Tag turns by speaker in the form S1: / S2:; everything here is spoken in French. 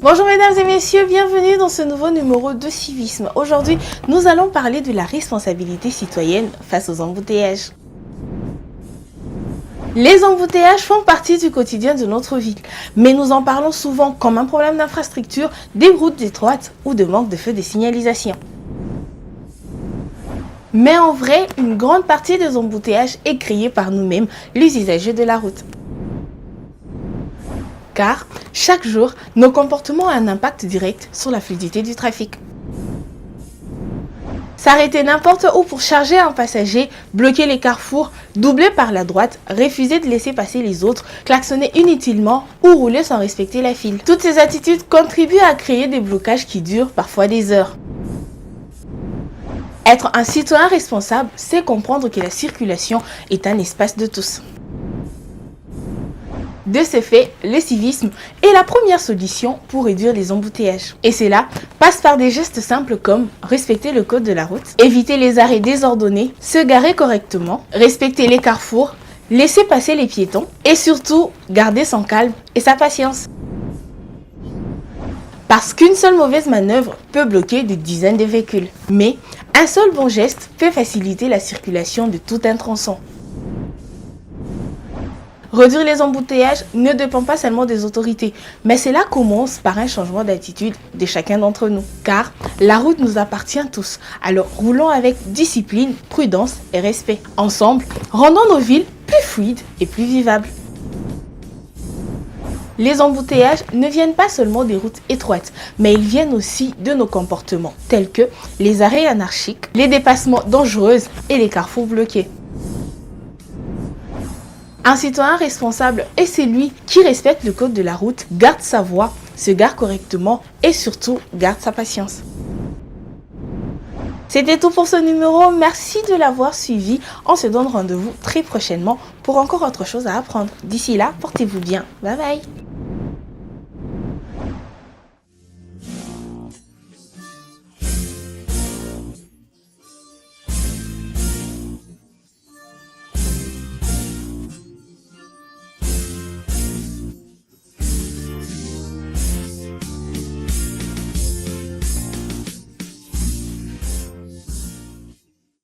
S1: Bonjour mesdames et messieurs, bienvenue dans ce nouveau numéro de Civisme. Aujourd'hui, nous allons parler de la responsabilité citoyenne face aux embouteillages. Les embouteillages font partie du quotidien de notre ville, mais nous en parlons souvent comme un problème d'infrastructure, des routes étroites ou de manque de feux de signalisation. Mais en vrai, une grande partie des embouteillages est créée par nous-mêmes, les usagers de la route. Car chaque jour, nos comportements ont un impact direct sur la fluidité du trafic. S'arrêter n'importe où pour charger un passager, bloquer les carrefours, doubler par la droite, refuser de laisser passer les autres, klaxonner inutilement ou rouler sans respecter la file. Toutes ces attitudes contribuent à créer des blocages qui durent parfois des heures. Être un citoyen responsable, c'est comprendre que la circulation est un espace de tous. De ce fait, le civisme est la première solution pour réduire les embouteillages. Et cela passe par des gestes simples comme respecter le code de la route, éviter les arrêts désordonnés, se garer correctement, respecter les carrefours, laisser passer les piétons et surtout garder son calme et sa patience. Parce qu'une seule mauvaise manœuvre peut bloquer des dizaines de véhicules. Mais un seul bon geste peut faciliter la circulation de tout un tronçon. Réduire les embouteillages ne dépend pas seulement des autorités, mais cela commence par un changement d'attitude de chacun d'entre nous. Car la route nous appartient tous, alors roulons avec discipline, prudence et respect. Ensemble, rendons nos villes plus fluides et plus vivables. Les embouteillages ne viennent pas seulement des routes étroites, mais ils viennent aussi de nos comportements, tels que les arrêts anarchiques, les dépassements dangereux et les carrefours bloqués. Un citoyen responsable est celui qui respecte le code de la route, garde sa voie, se gare correctement et surtout garde sa patience. C'était tout pour ce numéro, merci de l'avoir suivi. On se donne rendez-vous très prochainement pour encore autre chose à apprendre. D'ici là, portez-vous bien. Bye bye.